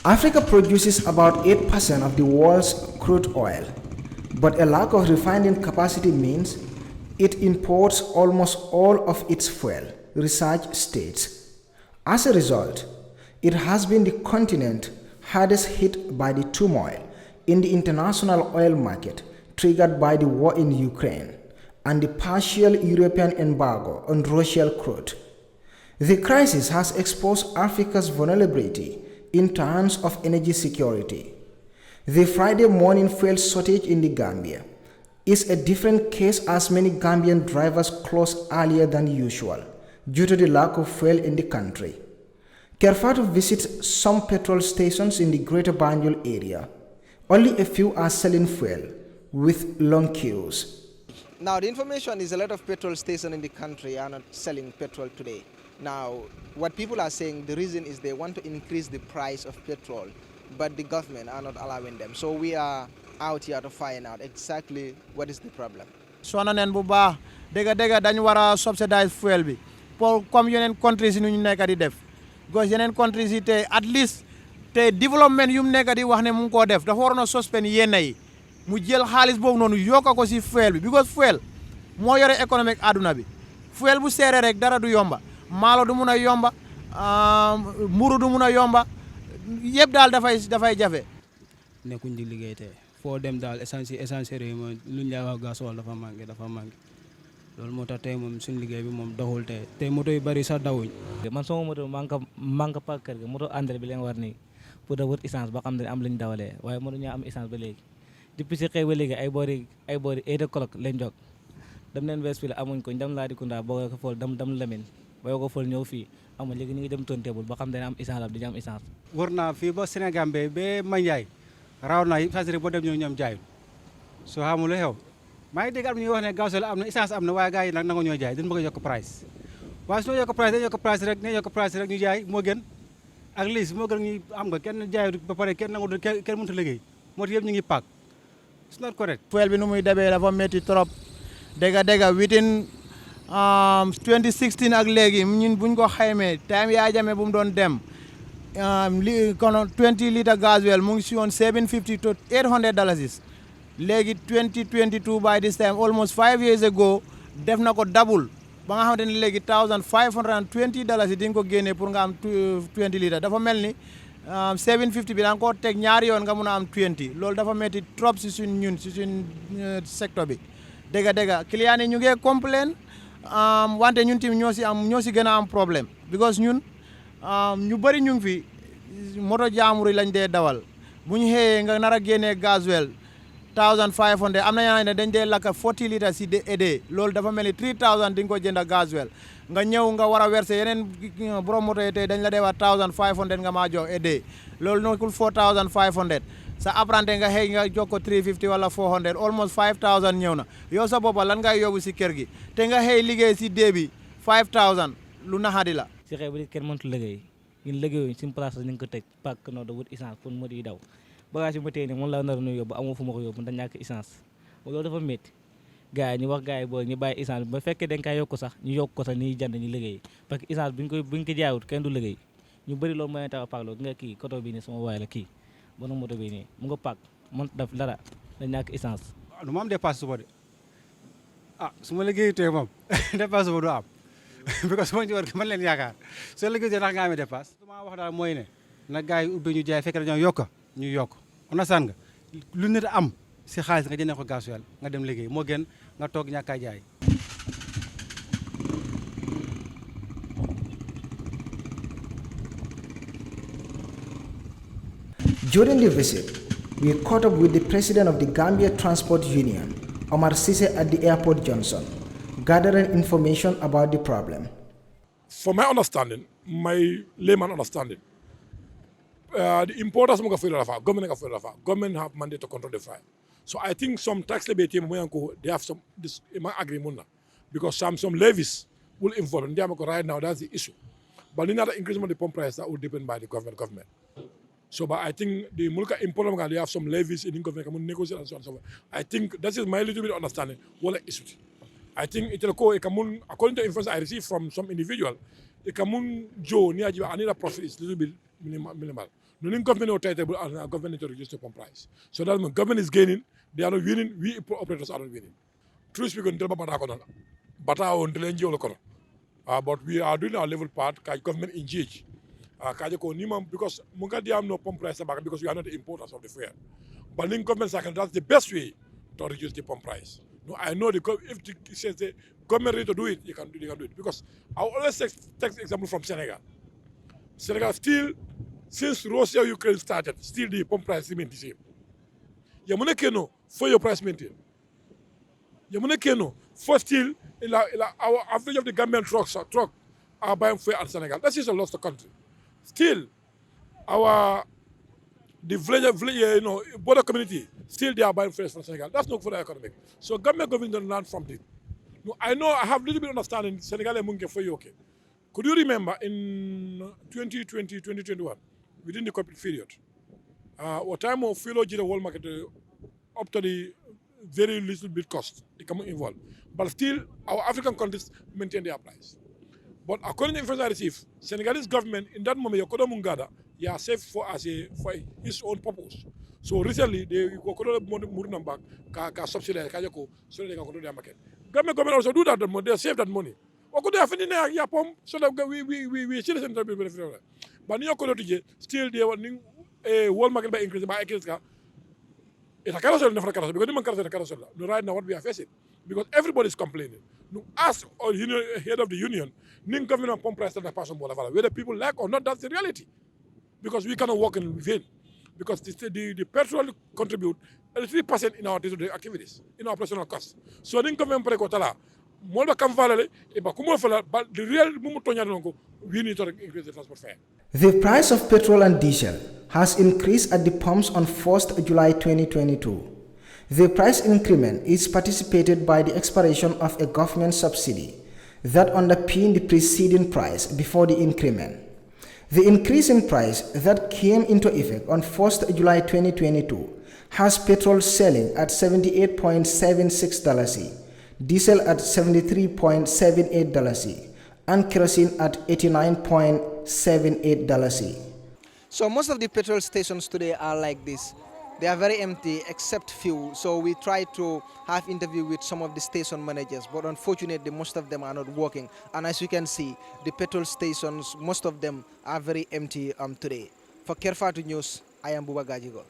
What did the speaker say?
Africa produces about 8% of the world's crude oil, but a lack of refining capacity means it imports almost all of its fuel, research states. As a result, it has been the continent hardest hit by the turmoil in the international oil market triggered by the war in Ukraine and the partial European embargo on Russian crude. The crisis has exposed Africa's vulnerability in terms of energy security. The Friday morning fuel shortage in the Gambia is a different case as many Gambian drivers closed earlier than usual due to the lack of fuel in the country. Kerr Fatou visits some petrol stations in the Greater Banjul area. Only a few are selling fuel with long queues. Now, the information is a lot of petrol stations in the country are not selling petrol today. Now, what people are saying, the reason is they want to increase the price of petrol, but the government are not allowing them. So we are out here to find out exactly what is the problem. Sona nen bu baax dega dañ wara subsidize fuel bi pour comme yeneen countries ñu nekk di def because yeneen countries yi te at least te development yu mu nekk di wax ne mu ngi koo def dafa waroon a suspend yenn yi mu jël xaalis boobu noonu yokk ko si fuel bi because fuel moo yore économique àdduna bi fuel bu seere rek dara du yomba maalo du mun a yomba mburu du mun a yomba yëpp daal dafay jafe. nekkuñ di liggéey tey foo dem daal essence yi moom luñ lay wax gasoil dafa manqué loolu moo tax tey moom suñu liggéey bi moom doxul tey moto yu bari sax dawuñ. man sama moto manque pas kër ga moto engrais bi leen war nii pour da wut essence ba xam ne am lañ dawalee waaye mënuñu am essence ba léegi depuis si xëy ba léegi ay boori 8 o'clock lañ jóg dem leen Westfield amuñ ko dem laa di Kunda boo ko fool dem Lamine boo ko fool ñëw fii amuñ léegi ñu ngi dem Tontebul ba xam ne am essence la di am essence. wër naa fii ba Sénégal ba Mandiaye raw na essence boo dem ñoom jaayul soo xamul lu xew maa ngi dégg am ñuy wax ne gasoil am na essence am na waaye gars yi nag nangu ñoo jaay dañu bëgg a yokk price waaye su ñu yokk price dañu yokk price rek ñu jaay moo gën ak liis moo gën ñu am nga kenn jaayut ba pare kenn nangu kenn mënut a liggéey moo tax yëpp ñu ngi paak it's not correct. fuel bi nu muy demee dafa métti trop dégg within 2016 ak léegi ñun buñ ko xaymee time yaa jame bu mu doon dem kono 20 litre gasoil mu ngi si woon $750 to $800 léegi 2022 by this time almost 5 years ago def na ko double ba nga xamante ne léegi $1,520 yi di nga ko génnee pour nga am 20 litres dafa mel ni 750 bi da nga koo teg ñaari yoon nga mun a am 20 loolu dafa metti trop si suñ secteur bi dégg client yi ñu ngi complain wante ñun tamit ñoo si gën a am problème because ñun ñu bëri ñu ngi fi moto jaamur yi lañ dee dawal bu ñu xëyee nga nar a génnee gasoil 1500 am na ñoo xam ne dañ dee lakk 40 litres si day loolu dafa mel ni 3000 di nga ko jënd gasoil nga ñëw nga war a verser yeneen borom moto yi tey dañ la dee wax 1500 nga maa jox a day loolu nekkul 4500 sa apprenti nga xëy nga jox ko 350 wala 400 almost 5000 ñëw na yow sa boppa lan ngay yóbbu si kër gi te nga xëy liggéey si day bi 5000 lu naxadi la. si xëy ba kenn mënut liggéey ñun liggéeyuñ suñu place ñu ngi ko tëj pak no da wut essence pour mu di daw bagage yu ma téye ne moom la nar a nuyu yóbbu amoo fu ma ko yóbbu da ñàkk essence loolu dafa métti gars yi ñu wax gars yi boo ñu bàyyi essence bi ba fekkee dañ koy yokk sax ñu yokk ko sax ni jënd ñu liggéey parce que essence buñ ko jaayut kenn du liggéey ñu bëri loolu mooy tax a paak loolu nga kii koto bi nii sama waay la kii bona moto bi nii mu nga paak man daf dara da ñàkk essence. du ma am dépasse suba de su ma liggéeyu tey moom dépasse suba du am parce que su ma man leen yaakaar soo liggéeyu tey ndax nga amee dépasse su ma wax daal mooy ne na gars yi ubbi ñu jaay fekk dañoo yokk ñu yokk understand nga lu nit am si xaalis nga jëndee ko gasoil nga dem liggéey moo gën nga toog ñàkk a jaay. During the visit, we caught up with the president of the Gambia Transport Union, Omar Sise, at the airport Johnson, gathering information about the problem. From my understanding, my layman understanding, the importers government have mandate to control the fire. So I think some tax levy they have some this agreement because some levies will involve. Right now, that's the issue. But in other increasement of the pump price, that would depend by the government. So, but I think the Mulka important they have some levies in the government can negotiate and so on and so forth. I think that is my little bit of understanding what the issue. I think it will go according to information I received from some individual, the Kamun Joe near another profit is a little bit minimal. No government or table and government need to reduce the pump price. So that means government is gaining, they are not winning, we operators are not winning. True speaking, but we are doing our level part, government engage. Because no pump price because we are not the importers of the fuel. But in government second, that's the best way to reduce the pump price. No, I know if it says the government ready to do it, you can do it. Because I always take example from Senegal. Senegal still, since Russia-Ukraine started, still the pump price remains the same. You for your price maintain. You for still, our average of the Gambian truck are buying fuel in Senegal. That is a lost country. Still, the village, border community, still they are buying fuel from Senegal. That's not for the economic. So Gambian government don't learn from it. No, I know I have a little bit of understanding Senegal and Munge for you, okay. Could you remember in 2020, 2021, within the COVID period, what time of fuel the world market up to the very little bit cost it can involve. But still, our African countries maintain their price. But according to information I received, Senegalese government in that moment, Yokodo Mungada, they are safe for his own purpose. So recently, they go back, subsidize, so they can control their market. Government also do that, they save that money. What could they have in there? So that we citizens benefit. But New York still they want a world market by increasing by increasing. It's a carousel, never a carousel, because the carousel. No, right now what we are facing, because everybody is complaining. No, us or head of the union, Ning government pump price that person whether people like or not, that's the reality. Because we cannot work in vain. Because the petrol contribute 3% in our day-to-day activities, in our personal costs. So Ning government prekotala, molba kam valale, but the real mumu we need to increase the transport fare. The price of petrol and diesel has increased at the pumps on 1st July 2022. The price increment is participated by the expiration of a government subsidy that underpinned the preceding price before the increment. The increase in price that came into effect on 1st July 2022 has petrol selling at $78.76, diesel at $73.78, and kerosene at $89.78. So most of the petrol stations today are like this. They are very empty except few. So we try to have interview with some of the station managers, but unfortunately most of them are not working. And as you can see, the petrol stations, most of them are very empty today. For Kerr Fatou News, I am Buba Gajigo.